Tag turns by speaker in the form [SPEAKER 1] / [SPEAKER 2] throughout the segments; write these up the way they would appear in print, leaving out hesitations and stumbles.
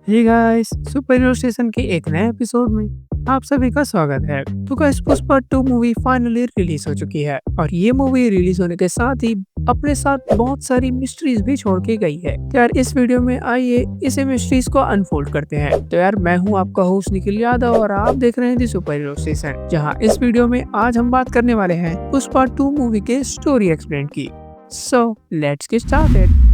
[SPEAKER 1] हे guys, super hero station के एक नए एपिसोड में आप सभी का स्वागत है। तो guys, Pushpa 2 movie finally release हो चुकी है और ये मूवी रिलीज होने के साथ ही अपने साथ बहुत सारी मिस्ट्रीज भी छोड़ के गई है। तो यार इस वीडियो में आइए इसे मिस्ट्रीज को अनफोल्ड करते हैं। तो यार मैं हूँ आपका होस्ट निखिल यादव और आप देख रहे हैं दी सुपर हीरो स्टेशन, जहाँ इस वीडियो में आज हम बात करने वाले हैं पुष्पा 2 मूवी के स्टोरी एक्सप्लेन की। So let's get started.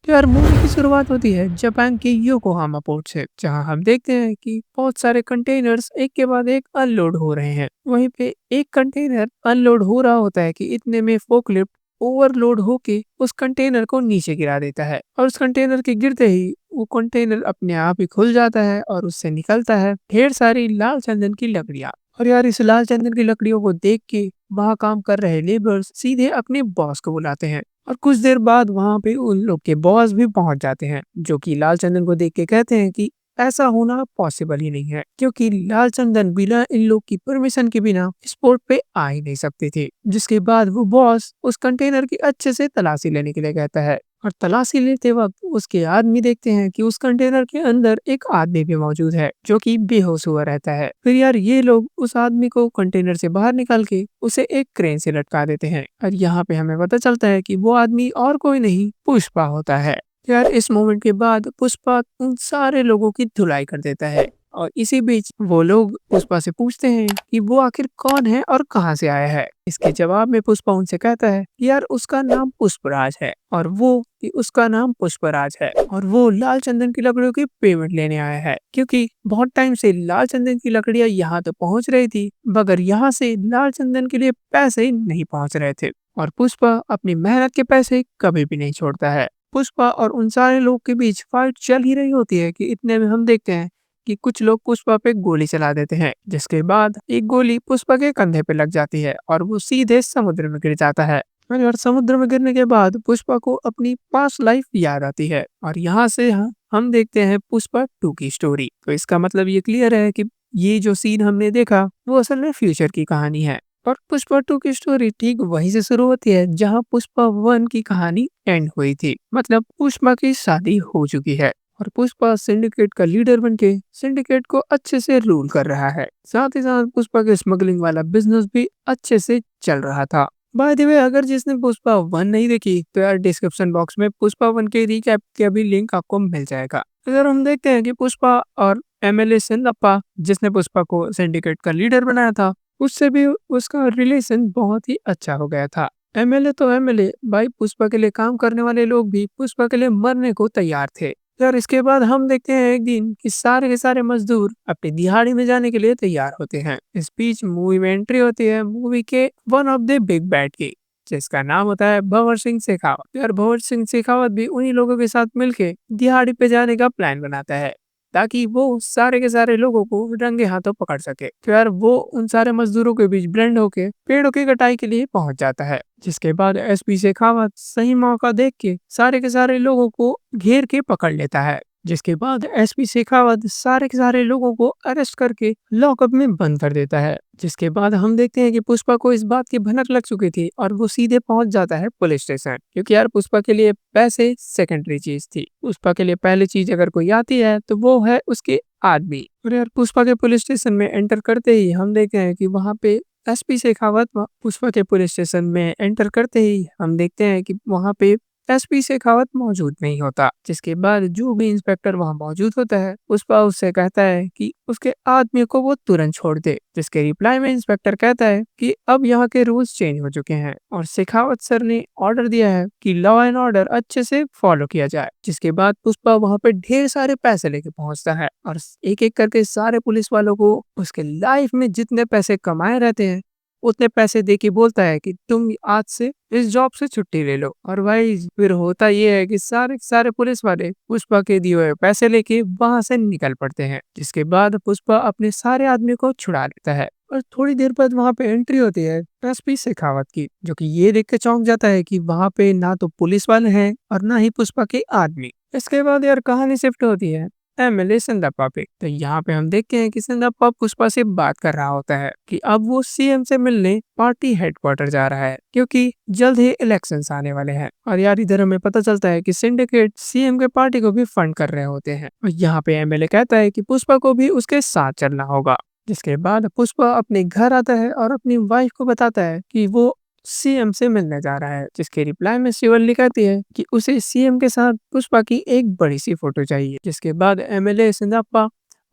[SPEAKER 1] तो यार मूवी की शुरुआत होती है जापान के योकोहामा पोर्ट से, जहां हम देखते हैं कि बहुत सारे कंटेनर्स एक के बाद एक अनलोड हो रहे हैं। वहीं पे एक कंटेनर अनलोड हो रहा होता है कि इतने में फोकलिफ्ट ओवरलोड होके उस कंटेनर को नीचे गिरा देता है और उस कंटेनर के गिरते ही वो कंटेनर अपने आप ही खुल जाता है और उससे निकलता है ढेर सारी लाल चंदन की लकड़ियां। और यार इस लाल चंदन की लकड़ियों को देख के वहाँ काम कर रहे लेबर्स सीधे अपने बॉस को बुलाते हैं और कुछ देर बाद वहां पे उन लोग के बॉस भी पहुंच जाते हैं, जो कि लाल चंदन को देख के कहते हैं कि ऐसा होना पॉसिबल ही नहीं है, क्योंकि लाल चंदन बिना इन लोग की परमिशन के बिना इस पोर्ट पे आ ही नहीं सकते थे। जिसके बाद वो बॉस उस कंटेनर की अच्छे से तलाशी लेने के लिए कहता है और तलाशी लेते वक्त उसके आदमी देखते हैं कि उस कंटेनर के अंदर एक आदमी भी मौजूद है, जो कि बेहोश हुआ रहता है। फिर यार ये लोग उस आदमी को कंटेनर से बाहर निकाल के उसे एक क्रेन से लटका देते हैं और यहाँ पे हमें पता चलता है कि वो आदमी और कोई नहीं पुष्पा होता है। यार इस मोमेंट के बाद पुष्पा उन सारे लोगों की धुलाई कर देता है और इसी बीच वो लोग पुष्पा से पूछते हैं कि वो आखिर कौन है और कहाँ से आया है। इसके जवाब में पुष्पा उनसे कहता है कि यार उसका नाम पुष्पराज है और वो कि उसका नाम पुष्पराज है और वो लाल चंदन की लकड़ियों की पेमेंट लेने आया है, क्योंकि बहुत टाइम से लाल चंदन की लकड़ियां यहाँ तो पहुँच रही थी मगर यहाँ से लाल चंदन के लिए पैसे नहीं पहुँच रहे थे और पुष्पा अपनी मेहनत के पैसे कभी भी नहीं छोड़ता है। पुष्पा और उन सारे लोग के बीच फाइट चल ही रही होती है कि इतने में हम देखते हैं कि कुछ लोग पुष्पा पे गोली चला देते हैं, जिसके बाद एक गोली पुष्पा के कंधे पे लग जाती है और वो सीधे समुद्र में गिर जाता है। और समुद्र में गिरने के बाद पुष्पा को अपनी पास्ट लाइफ याद आती है और यहाँ से हम देखते हैं पुष्पा 2 की स्टोरी। तो इसका मतलब ये क्लियर है कि ये जो सीन हमने देखा वो असल में फ्यूचर की कहानी है और पुष्पा 2 की स्टोरी ठीक वहीं से शुरू होती है जहाँ पुष्पा 1 की कहानी एंड हुई थी। मतलब पुष्पा की शादी हो चुकी है और पुष्पा सिंडिकेट का लीडर बनके सिंडिकेट को अच्छे से रूल कर रहा है। साथ ही साथ पुष्पा के स्मगलिंग वाला बिजनेस भी अच्छे से चल रहा था। बाय द वे, अगर जिसने पुष्पा 1 नहीं देखी तो यार डिस्क्रिप्शन बॉक्स में पुष्पा 1 के रिकैप का भी लिंक आपको मिल जाएगा। अगर हम देखते हैं कि पुष्पा और एमएलए सिंदप्पा, जिसने पुष्पा को सिंडिकेट का लीडर बनाया था, उससे भी उसका रिलेशन बहुत ही अच्छा हो गया था। एमएलए तो एमएलए भाई, पुष्पा के लिए काम करने वाले लोग भी पुष्पा के लिए मरने को तैयार थे। यार इसके बाद हम देखते हैं एक दिन कि सारे के सारे मजदूर अपनी दिहाड़ी में जाने के लिए तैयार होते हैं। इस बीच मूवी में एंट्री होती है मूवी के one of the big bad की, जिसका नाम होता है भंवर सिंह शेखावत। यार भंवर सिंह शेखावत भी उन्हीं लोगों के साथ मिलके दिहाड़ी पे जाने का प्लान बनाता है ताकि वो सारे के सारे लोगों को रंगे हाथों पकड़ सके। तो यार वो उन सारे मजदूरों के बीच ब्लेंड होके पेड़ों की कटाई के लिए पहुंच जाता है, जिसके बाद एसपी शेखावत सही मौका देख के सारे के सारे लोगों को घेर के पकड़ लेता है। जिसके बाद एसपी शेखावत सारे के सारे लोगों को अरेस्ट करके लॉकअप में बंद कर देता है। जिसके बाद हम देखते हैं कि पुष्पा को इस बात की भनक लग चुकी थी और वो सीधे पहुंच जाता है पुलिस स्टेशन, क्योंकि यार पुष्पा के लिए पैसे सेकेंडरी चीज थी। पुष्पा के लिए पहली चीज अगर कोई आती है तो वो है उसके आदमी। और यार पुष्पा के पुलिस स्टेशन में एंटर करते ही हम देखते हैं कि वहाँ पे एसपी शेखावत पुष्पा के पुलिस स्टेशन में एंटर करते ही हम देखते हैं कि वहाँ पे एसपी शेखावत मौजूद नहीं होता। जिसके बाद जो भी इंस्पेक्टर वहाँ मौजूद होता है पुष्पा उससे कहता है कि उसके आदमी को वो तुरंत छोड़ दे। जिसके रिप्लाई में इंस्पेक्टर कहता है कि अब यहाँ के रूल्स चेंज हो चुके हैं और शेखावत सर ने ऑर्डर दिया है कि लॉ एंड ऑर्डर अच्छे से फॉलो किया जाए। जिसके बाद पुष्पा वहाँ पे ढेर सारे पैसे लेके पहुंचता है और एक एक करके सारे पुलिस वालों को उसके लाइफ में जितने पैसे कमाए रहते हैं उतने पैसे दे के बोलता है कि तुम आज से इस जॉब से छुट्टी ले लो। और भाई फिर होता ये है कि सारे सारे पुलिस वाले पुष्पा के दिए हुए पैसे लेके वहां से निकल पड़ते हैं। जिसके बाद पुष्पा अपने सारे आदमी को छुड़ा लेता है और थोड़ी देर बाद वहां पे एंट्री होती है एसपी शेखावत की, जो कि ये देख के चौंक जाता है कि वहां पे ना तो पुलिस वाले हैं और ना ही पुष्पा के आदमी। इसके बाद यार कहानी शिफ्ट होती है एमएलए संदप्पा पे। तो यहाँ पे हम देखते हैं कि संदप्पा पुष्पा से बात कर रहा होता है कि अब वो सीएम से मिलने पार्टी हेडक्वार्टर जा रहा है क्योंकि जल्द ही इलेक्शंस आने वाले हैं। और यार इधर हमें पता चलता है कि सिंडिकेट सीएम के पार्टी को भी फंड कर रहे होते हैं। और यहाँ पे एमएलए कहता है कि पुष्पा को भी उसके साथ चलना होगा। जिसके बाद पुष्पा अपने घर आता है और अपनी वाइफ को बताता है कि वो सीएम से मिलने जा रहा है। जिसके रिप्लाई में शिवल्ली कहती है कि उसे सीएम के साथ पुष्पा की एक बड़ी सी फोटो चाहिए। जिसके बाद एमएलए सिंदप्पा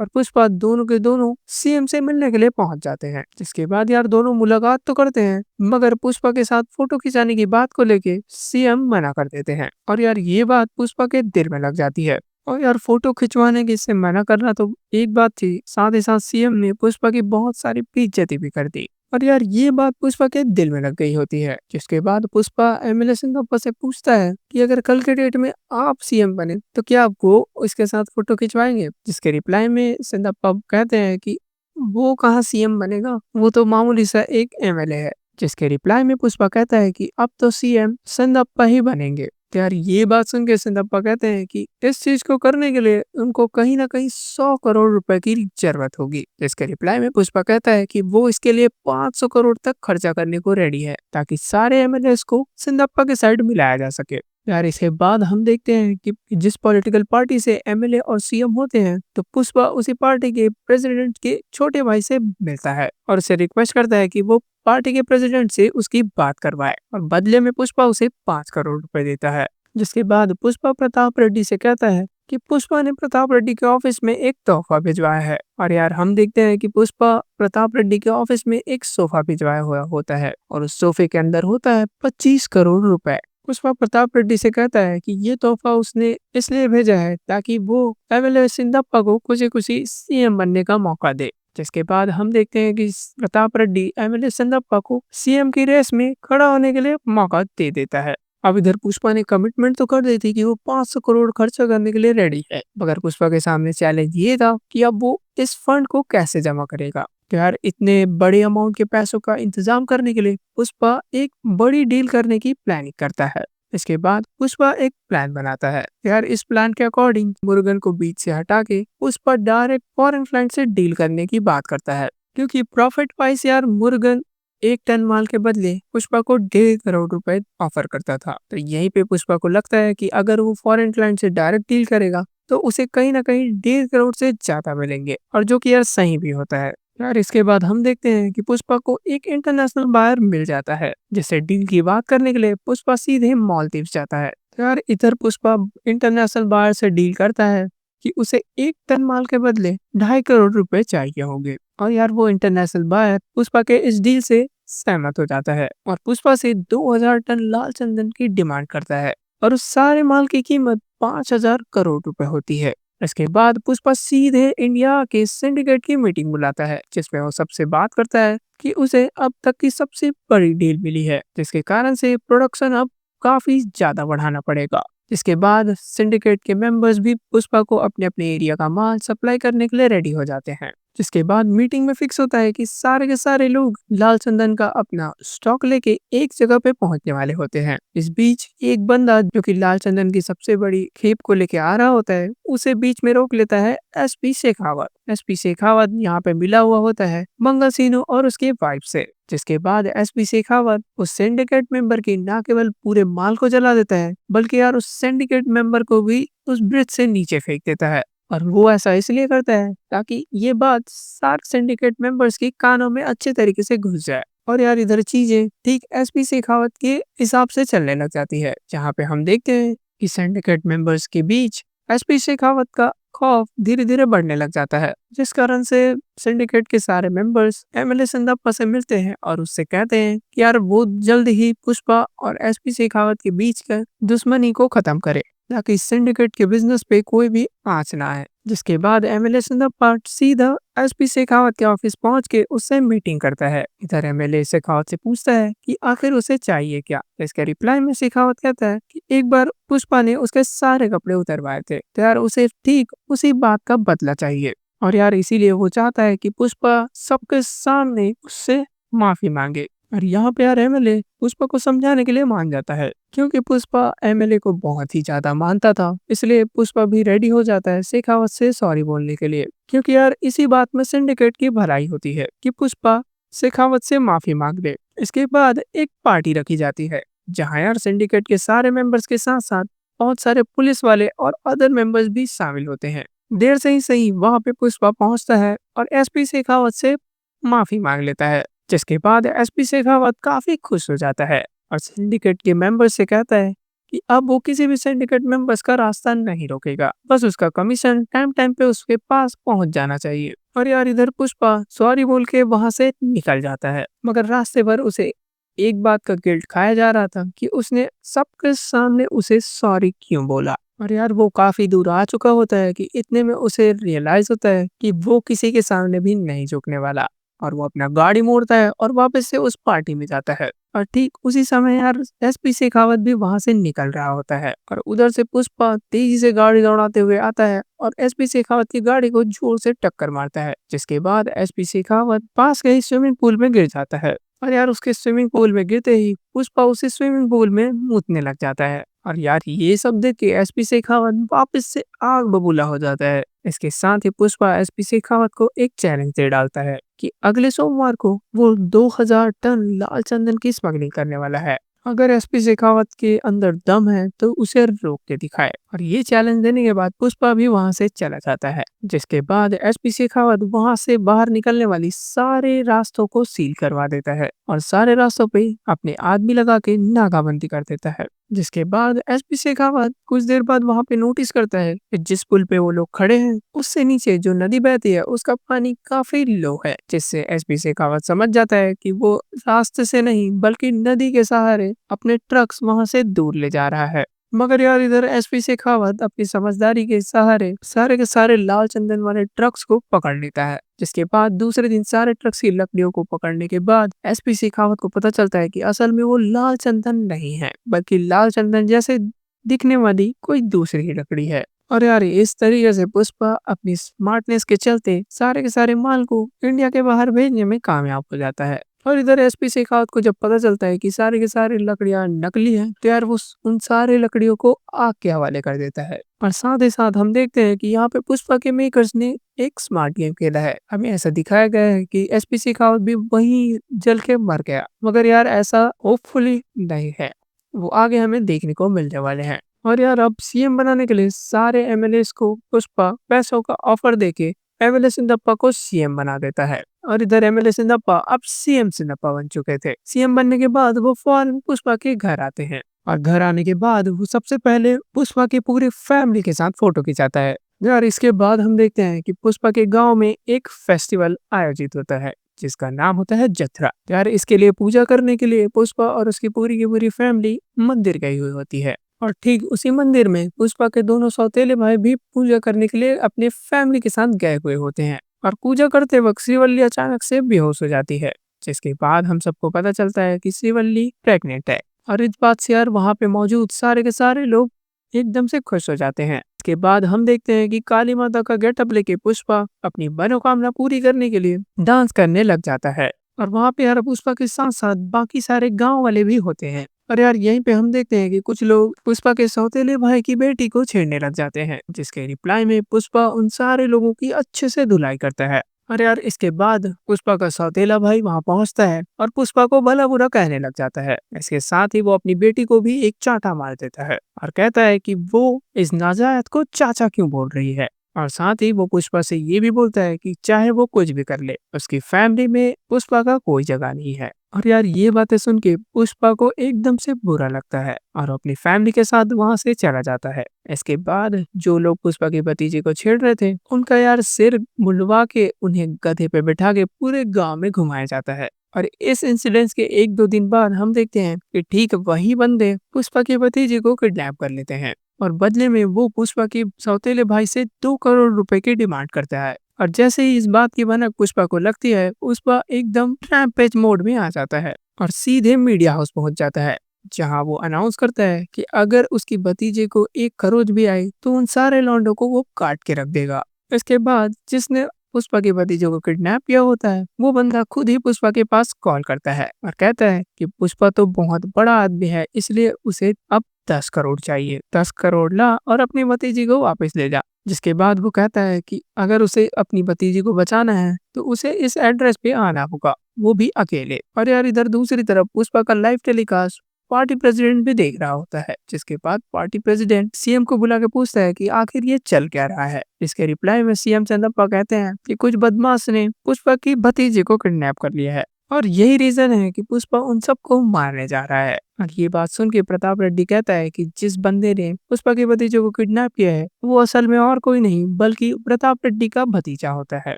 [SPEAKER 1] और पुष्पा दोनों के दोनों सीएम से मिलने के लिए पहुंच जाते हैं। जिसके बाद यार दोनों मुलाकात तो करते हैं मगर पुष्पा के साथ फोटो खिंचाने की बात को लेके सीएम मना कर देते हैं। और यार ये बात पुष्पा के दिल में लग जाती है। और यार फोटो खिंचवाने की से मना करना तो एक बात थी, साथ ही साथ सीएम ने पुष्पा की बहुत सारी बेइज्जती भी कर दी। और यार ये बात पुष्पा के दिल में लग गई होती है। जिसके बाद पुष्पा एमएलए सिंघप्पा से पूछता है कि अगर कल के डेट में आप सीएम बने तो क्या वो उसके साथ फोटो खिंचवाएंगे। जिसके रिप्लाई में सिंघप्पा कहते हैं कि वो कहाँ सीएम बनेगा, वो तो मामूली सा एक एमएलए है। जिसके रिप्लाई में पुष्पा कहता है कि अब तो सीएम सिंघप्पा ही बनेंगे। तो यार ये बात सुन के सिंघप्पा कहते हैं कि इस चीज को करने के लिए उनको कहीं ना कहीं 100 करोड़ रुपए की जरूरत होगी। इसके रिप्लाई में पुष्पा कहता है कि वो इसके लिए 500 करोड़ तक खर्चा करने को रेडी है ताकि सारे एमएलए को सिंघप्पा के साइड मिलाया जा सके। यार इसके बाद हम देखते हैं कि जिस पॉलिटिकल पार्टी से एमएलए और सीएम होते हैं तो पुष्पा उसी पार्टी के प्रेसिडेंट के छोटे भाई से मिलता है और उसे रिक्वेस्ट करता है कि वो पार्टी के प्रेसिडेंट से उसकी बात करवाए। और बदले में पुष्पा उसे 5 करोड़ रुपए देता है। जिसके बाद पुष्पा प्रताप रेड्डी से कहता है कि पुष्पा ने प्रताप रेड्डी के ऑफिस में एक तोहफा भिजवाया है। और यार हम देखते हैं कि पुष्पा प्रताप रेड्डी के ऑफिस में एक सोफा भिजवाया हुआ होता है और उस सोफे के अंदर होता है 25 करोड़ रुपए। पुष्पा प्रताप रेड्डी से कहता है कि ये तोहफा उसने इसलिए भेजा है ताकि वो एमएलए सिंघप्पा को खुशी खुशी सीएम बनने का मौका दे। जिसके बाद हम देखते हैं कि प्रताप रेड्डी एमएलए सिंघप्पा को सीएम की रेस में खड़ा होने के लिए मौका दे देता है। अब इधर पुष्पा ने कमिटमेंट तो कर दी थी कि वो 500 करोड़ खर्चा करने के लिए रेडी है मगर पुष्पा के सामने चैलेंज ये था कि अब वो इस फंड को कैसे जमा करेगा। तो यार इतने बड़े अमाउंट के पैसों का इंतजाम करने के लिए पुष्पा एक बड़ी डील करने की प्लानिंग करता है। इसके बाद पुष्पा एक प्लान बनाता है। यार इस प्लान के अकॉर्डिंग मुरुगन को बीच से हटा के पुष्पा डायरेक्ट फॉरेन क्लाइंट से डील करने की बात करता है क्योंकि प्रॉफिट वाइज यार मुरुगन 1 टन माल के बदले पुष्पा को 1.5 करोड़ रुपए ऑफर करता था। तो यहीं पे पुष्पा को लगता है कि अगर वो फॉरेन क्लाइंट से डायरेक्ट डील करेगा तो उसे कहीं ना कहीं 1.5 करोड़ से ज्यादा मिलेंगे और जो कि यार सही भी होता है। यार इसके बाद हम देखते हैं कि पुष्पा को एक इंटरनेशनल बायर मिल जाता है जिससे डील की बात करने के लिए पुष्पा सीधे मालदीव जाता है। तो यार इधर पुष्पा इंटरनेशनल बायर से डील करता है कि उसे 1 टन माल के बदले 2.5 करोड़ रुपए चाहिए होंगे। और यार वो इंटरनेशनल बायर पुष्पा के इस डील से सहमत हो जाता है और पुष्पा से 2000 टन लाल चंदन की डिमांड करता है और उस सारे माल की कीमत 5000 करोड़ रुपए होती है। इसके बाद पुष्पा सीधे इंडिया के सिंडिकेट की मीटिंग बुलाता है जिसमें वो सबसे बात करता है कि उसे अब तक की सबसे बड़ी डील मिली है जिसके कारण से प्रोडक्शन अब काफी ज्यादा बढ़ाना पड़ेगा। इसके बाद सिंडिकेट के मेंबर्स भी पुष्पा को अपने अपने एरिया का माल सप्लाई करने के लिए रेडी हो जाते हैं। जिसके बाद मीटिंग में फिक्स होता है कि सारे के सारे लोग लाल चंदन का अपना स्टॉक लेके एक जगह पे पहुंचने वाले होते हैं। इस बीच एक बंदा जो कि लाल चंदन की सबसे बड़ी खेप को लेके आ रहा होता है उसे बीच में रोक लेता है एसपी शेखावत। एसपी शेखावत यहाँ पे मिला हुआ होता है मंगल सिन्हा और उसके वाइफ से। जिसके बाद एसपी शेखावत उस सिंडिकेट मेंबर की न केवल पूरे माल को जला देता है बल्कि यार उस सिंडिकेट मेंबर को भी उस ब्रिज से नीचे फेंक देता है। और वो ऐसा इसलिए करता है ताकि ये बात सारे सिंडिकेट मेंबर्स की कानों में अच्छे तरीके से घुस जाए। और यार इधर चीजें ठीक एसपी शेखावत के हिसाब से चलने लग जाती है जहाँ पे हम देखते हैं कि सिंडिकेट मेंबर्स के बीच एसपी शेखावत का खौफ धीरे धीरे बढ़ने लग जाता है जिस कारण से सिंडिकेट के सारे मेंबर्स एमएलए सिंघप्पा से मिलते हैं और उससे कहते हैं कि यार वो जल्द ही पुष्पा और एसपी शेखावत के बीच का दुश्मनी को खत्म करे ताकि सिंडिकेट के बिजनेस पे कोई भी आंच ना आए। जिसके बाद एमएलए सिंघप्पा सीधा एसपी शेखावत के ऑफिस पहुंच के उससे मीटिंग करता है। इधर एमएलए शेखावत से पूछता है कि आखिर उसे चाहिए क्या। इसके रिप्लाई में शेखावत कहता है कि एक बार पुष्पा ने उसके सारे कपड़े उतरवाए थे तो यार उसे ठीक उसी बात का बदला चाहिए और यार इसीलिए वो चाहता है कि पुष्पा सबके सामने उससे माफी मांगे। और यहाँ पे यार एमएलए पुष्पा को समझाने के लिए मान जाता है, क्योंकि पुष्पा एमएलए को बहुत ही ज्यादा मानता था। इसलिए पुष्पा भी रेडी हो जाता है शेखावत से सॉरी बोलने के लिए, क्योंकि यार इसी बात में सिंडिकेट की भलाई होती है कि पुष्पा शेखावत से माफी मांग ले। इसके बाद एक पार्टी रखी जाती है, जहाँ यार सिंडिकेट के सारे मेंबर्स के साथ साथ बहुत सारे पुलिस वाले और अदर मेंबर्स भी शामिल होते हैं। देर से ही सही वहां पे पुष्पा पहुंचता है और एसपी शेखावत से माफी मांग लेता है, जिसके बाद एसपी शेखावत काफी खुश हो जाता है और सिंडिकेट के मेंबर से कहता है कि अब वो किसी भी सिंडिकेट मेंबर्स का रास्ता नहीं रोकेगा, बस उसका कमीशन टाइम टाइम पे उसके पास पहुंच जाना चाहिए। और यार इधर पुष्पा सॉरी बोल के वहां से निकल जाता है, मगर रास्ते भर उसे एक बात का गिल्ट खाया जा रहा था कि उसने सबके सामने उसे सॉरी क्यों बोला। और यार वो काफी दूर आ चुका होता है कि इतने में उसे रियलाइज होता है कि वो किसी के सामने भी नहीं झुकने वाला, और वो अपना गाड़ी मोड़ता है और वापस से उस पार्टी में जाता है। और ठीक उसी समय यार एसपी शेखावत भी वहां से निकल रहा होता है, और उधर से पुष्पा तेजी से गाड़ी दौड़ाते हुए आता है और एसपी शेखावत की गाड़ी को जोर से टक्कर मारता है, जिसके बाद एसपी शेखावत पास के ही स्विमिंग पूल में गिर जाता है। और यार उसके स्विमिंग पूल में गिरते ही पुष्पा उसी स्विमिंग पूल में मूतने लग जाता है। और यार ये सब देख के एसपी शेखावत वापस से आग बबूला हो जाता है। इसके साथ ही पुष्पा एसपी शेखावत को एक चैलेंज दे डालता है कि अगले सोमवार को वो 2000 टन लाल चंदन की स्मगलिंग करने वाला है। अगर एसपी शेखावत के अंदर दम है तो उसे रोक के दिखाए। और ये चैलेंज देने के बाद पुष्पा भी वहां से चला जाता है, जिसके बाद एसपी शेखावत वहां से बाहर निकलने वाली सारे रास्तों को सील करवा देता है और सारे रास्तों पे अपने आदमी लगा के नाकाबंदी कर देता है। जिसके बाद एसपी शेखावत कुछ देर बाद वहां पे नोटिस करता है कि जिस पुल पे वो लोग खड़े हैं उससे नीचे जो नदी बहती है उसका पानी काफी लो है, जिससे एसपी शेखावत समझ जाता है कि वो रास्ते से नहीं बल्कि नदी के सहारे अपने ट्रक्स वहां से दूर ले जा रहा है। मगर यार इधर एसपी शेखावत अपनी समझदारी के सहारे सारे के सारे लाल चंदन वाले ट्रक्स को पकड़ लेता है। जिसके बाद दूसरे दिन सारे ट्रक्स की लकड़ियों को पकड़ने के बाद एसपी शेखावत को पता चलता है कि असल में वो लाल चंदन नहीं है, बल्कि लाल चंदन जैसे दिखने वाली कोई दूसरी ही लकड़ी है। और यार इस तरीके से पुष्पा अपनी स्मार्टनेस के चलते सारे के सारे माल को इंडिया के बाहर भेजने में कामयाब हो जाता है। और इधर एसपी शेखावत को जब पता चलता है कि सारी की सारी लकड़ियां नकली हैं, तो यार वो उन सारे लकड़ियों को आग के हवाले कर देता है। और साथ ही साथ हम देखते हैं कि यहाँ पे पुष्पा के मेकर्स ने एक स्मार्ट गेम खेला है। हमें ऐसा दिखाया गया है कि एसपी शेखावत भी वहीं जल के मर गया, मगर यार ऐसा होपफुली नहीं है, वो आगे हमें देखने को मिलने वाले हैं। और यार अब सीएम बनाने के लिए सारे एमएलएस को पुष्पा पैसों का ऑफर देके एमएलए सिंदप्पा को सीएम बना देता है। और इधर एमएलए सिंदप्पा अब सीएम सिंदप्पा बन चुके थे। सीएम बनने के बाद वो फौरन पुष्पा के घर आते हैं, और घर आने के बाद वो सबसे पहले पुष्पा की पूरी फैमिली के साथ फोटो खिंचाता है। यार इसके बाद हम देखते हैं कि पुष्पा के गांव में एक फेस्टिवल आयोजित होता है, जिसका नाम होता है जत्रा। यार इसके लिए पूजा करने के लिए पुष्पा और उसकी पूरी की पूरी फैमिली मंदिर गई हुई होती है। और ठीक उसी मंदिर में पुष्पा के दोनों सौतेले भाई भी पूजा करने के लिए अपने फैमिली के साथ गए हुए होते हैं। और पूजा करते वक्त श्रीवल्ली अचानक से बेहोश हो जाती है, जिसके बाद हम सबको पता चलता है कि श्रीवल्ली प्रेग्नेंट है। और इस बात से यार वहाँ पे मौजूद सारे के सारे लोग एकदम से खुश हो जाते हैं। इसके बाद हम देखते हैं कि काली माता का गेटअप लेके पुष्पा अपनी मनोकामना पूरी करने के लिए डांस करने लग जाता है। और वहाँ पे यार पुष्पा के साथ साथ बाकी सारे गांव वाले भी होते हैं। और यार यहीं पे हम देखते हैं कि कुछ लोग पुष्पा के सौतेले भाई की बेटी को छेड़ने लग जाते हैं, जिसके रिप्लाई में पुष्पा उन सारे लोगों की अच्छे से धुलाई करता है। और यार इसके बाद पुष्पा का सौतेला भाई वहां पहुंचता है और पुष्पा को भला बुरा कहने लग जाता है। इसके साथ ही वो अपनी बेटी को भी एक चांटा मार देता है और कहता है कि वो इस नाजायज को चाचा क्यों बोल रही है। और साथ ही वो पुष्पा से ये भी बोलता है कि चाहे वो कुछ भी कर ले, उसकी फैमिली में पुष्पा का कोई जगह नहीं है। और यार ये बातें सुन के पुष्पा को एकदम से बुरा लगता है और अपनी फैमिली के साथ वहां से चला जाता है। इसके बाद जो लोग पुष्पा के भतीजे को छेड़ रहे थे उनका यार सिर मुंडवा के उन्हें गधे पे बिठा के पूरे गांव में घुमाया जाता है। और इस इंसिडेंस के एक दो दिन बाद हम देखते हैं कि ठीक वही बंदे पुष्पा के भतीजे को किडनैप कर लेते हैं, और बदले में वो पुष्पा के सौतेले भाई से 2 करोड़ रुपए की डिमांड करता है। और जैसे ही इस बात की भनक पुष्पा को लगती है, पुष्पा एकदम रैम्पेज मोड में आ जाता है और सीधे मीडिया हाउस पहुंच जाता है, जहां वो अनाउंस करता है कि अगर उसकी भतीजे को 1 खरोच भी आई तो उन सारे लौंडों को वो काट के रख देगा। इसके बाद जिसने पुष्पा के भतीजे को किडनैप किया होता है, वो बंदा खुद ही पुष्पा के पास कॉल करता है और कहता है कि पुष्पा तो बहुत बड़ा आदमी है, इसलिए उसे अब 10 करोड़ चाहिए। 10 करोड़ ला और अपनी भतीजी को वापस ले जा। जिसके बाद वो कहता है कि अगर उसे अपनी भतीजी को बचाना है तो उसे इस एड्रेस पे आना होगा, वो भी अकेले। और यार इधर दूसरी तरफ पुष्पा का लाइव टेलीकास्ट पार्टी प्रेसिडेंट भी देख रहा होता है। जिसके बाद पार्टी प्रेसिडेंट सीएम को बुला के पूछता है कि आखिर ये चल क्या रहा है। इसके रिप्लाई में सीएम चंद्रप्पा कहते हैं कि कुछ बदमाश ने पुष्पा की भतीजे को किडनैप कर लिया है और यही रीजन है कि पुष्पा उन सबको मारने जा रहा है। और ये बात सुन के प्रताप रेड्डी कहता है कि जिस बंदे ने पुष्पा के भतीजे को किडनैप किया है वो असल में और कोई नहीं बल्कि प्रताप रेड्डी का भतीजा होता है।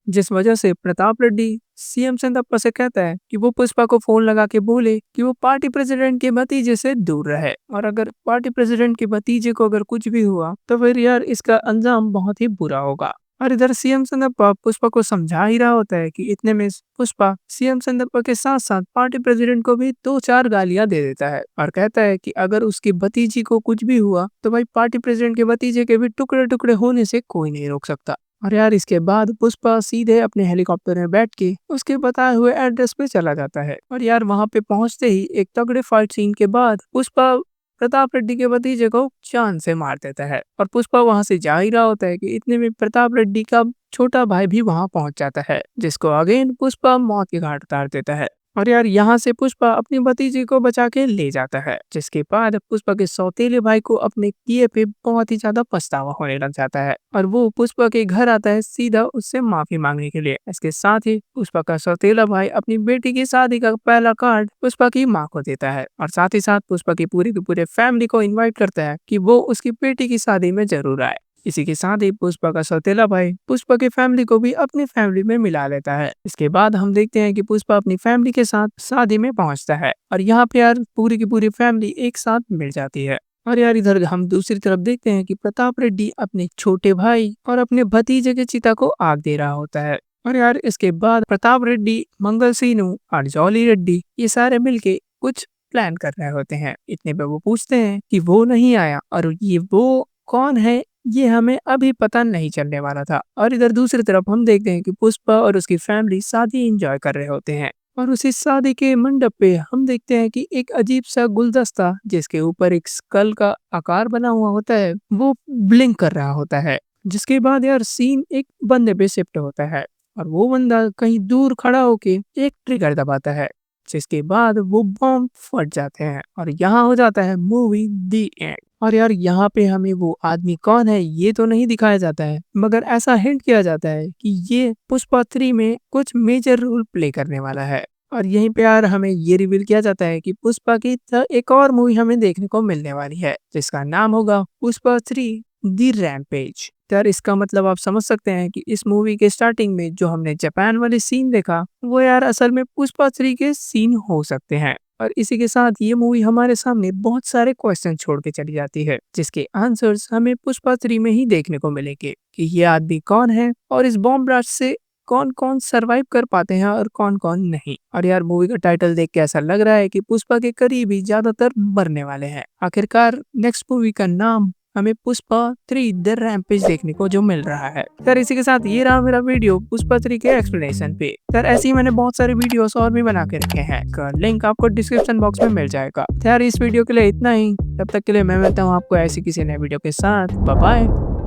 [SPEAKER 1] जिस वजह से प्रताप रेड्डी सीएम चंद्रप्पा से कहता है कि वो पुष्पा को फोन लगा के बोले कि वो पार्टी प्रेसिडेंट के भतीजे से दूर रहे, और अगर पार्टी प्रेसिडेंट के भतीजे को अगर कुछ भी हुआ तो फिर यार इसका अंजाम बहुत ही बुरा होगा। और इधर सीएम चंद्रप्पा पुष्पा को समझा ही रहा होता है कि इतने में पुष्पा सीएम चंद्रप्पा के साथ साथ पार्टी प्रेसिडेंट को भी 2-4 गालियां दे देता है और कहता है कि अगर उसकी भतीजी को कुछ भी हुआ तो भाई पार्टी प्रेसिडेंट के भतीजे के भी टुकड़े टुकड़े होने से कोई नहीं रोक सकता। और यार इसके बाद पुष्पा सीधे अपने हेलीकॉप्टर में बैठ के उसके बताए हुए एड्रेस पे चला जाता है। और यार वहां पे पहुंचते ही एक तगड़े फाइट सीन के बाद पुष्पा प्रताप रेड्डी के भतीजे को जान से मार देता है और पुष्पा वहां से जा ही रहा होता है कि इतने में प्रताप रेड्डी का छोटा भाई भी वहां पहुंच जाता है, जिसको अगेन पुष्पा मौत के घाट उतार देता है। और यार यहाँ से पुष्पा अपनी भतीजी को बचा के ले जाता है, जिसके बाद पुष्पा के सौतेले भाई को अपने किए पे बहुत ही ज्यादा पछतावा होने लग जाता है और वो पुष्पा के घर आता है सीधा उससे माफी मांगने के लिए। इसके साथ ही पुष्पा का सौतेला भाई अपनी बेटी की शादी का पहला कार्ड पुष्पा की माँ को देता है और साथ ही साथ पुष्पा की पूरी के पूरे फैमिली को इन्वाइट करता है कि वो उसकी बेटी की शादी में जरूर आए। इसी के साथ ही पुष्पा का सौतेला भाई पुष्पा की फैमिली को भी अपनी फैमिली में मिला लेता है। इसके बाद हम देखते हैं कि पुष्पा अपनी फैमिली के साथ शादी में पहुंचता है और यहाँ पे यार पूरी की पूरी फैमिली एक साथ मिल जाती है। और यार इधर हम दूसरी तरफ देखते हैं कि प्रताप रेड्डी अपने छोटे भाई और अपने भतीजे के चिता को आग दे रहा होता है। और यार इसके बाद प्रताप रेड्डी, मंगल सीनू और जॉली रेड्डी ये सारे मिलके कुछ प्लान कर रहे होते हैं। इतने पे वो पूछते हैं कि वो नहीं आया और ये वो कौन है ये हमें अभी पता नहीं चलने वाला था। और इधर दूसरी तरफ हम देखते हैं कि पुष्पा और उसकी फैमिली शादी एंजॉय कर रहे होते हैं और उसी शादी के मंडप पे हम देखते हैं कि एक अजीब सा गुलदस्ता जिसके ऊपर एक स्कल का आकार बना हुआ होता है वो ब्लिंक कर रहा होता है। जिसके बाद यार सीन एक बंदे पे शिफ्ट होता है और वो बंदा कहीं दूर खड़ा होके एक ट्रिगर दबाता है, जिसके बाद वो बॉम्ब फट जाते हैं और यहाँ हो जाता है मूवी दी एंड। और यार यहाँ पे हमें वो आदमी कौन है ये तो नहीं दिखाया जाता है, मगर ऐसा हिंट किया जाता है कि ये पुष्पा 3 में कुछ मेजर रोल प्ले करने वाला है। और यहीं पे यार हमें ये रिवील किया जाता है कि पुष्पा की एक और मूवी हमें देखने को मिलने वाली है जिसका नाम होगा पुष्पा 3 दी रैम्पेज। यार इसका मतलब आप समझ सकते हैं कि इस मूवी के स्टार्टिंग में जो हमने जापान वाले सीन देखा वो यार असल में पुष्पा 3 के सीन हो सकते हैं। और इसी के साथ ये मूवी हमारे सामने बहुत सारे क्वेश्चन छोड़ के चली जाती है जिसके आंसर्स हमें पुष्पा 3 में ही देखने को मिलेंगे कि ये आदमी कौन है और इस बॉम्ब ब्लास्ट से कौन कौन सरवाइव कर पाते हैं और कौन कौन नहीं। और यार मूवी का टाइटल देख के ऐसा लग रहा है कि पुष्पा के करीबी ज्यादातर मरने वाले हैं। आखिरकार नेक्स्ट मूवी का नाम हमें पुष्पा 3 द रैम्पेज देखने को जो मिल रहा है। यार इसी के साथ ये रहा मेरा वीडियो पुष्पा 3 के एक्सप्लेनेशन पे। यार ऐसे ही मैंने बहुत सारे वीडियोस और भी बना के रखे हैं, लिंक आपको डिस्क्रिप्शन बॉक्स में मिल जाएगा। यार इस वीडियो के लिए इतना ही, तब तक के लिए मैं मिलता हूँ आपको ऐसी किसी नए वीडियो के साथ। Bye bye.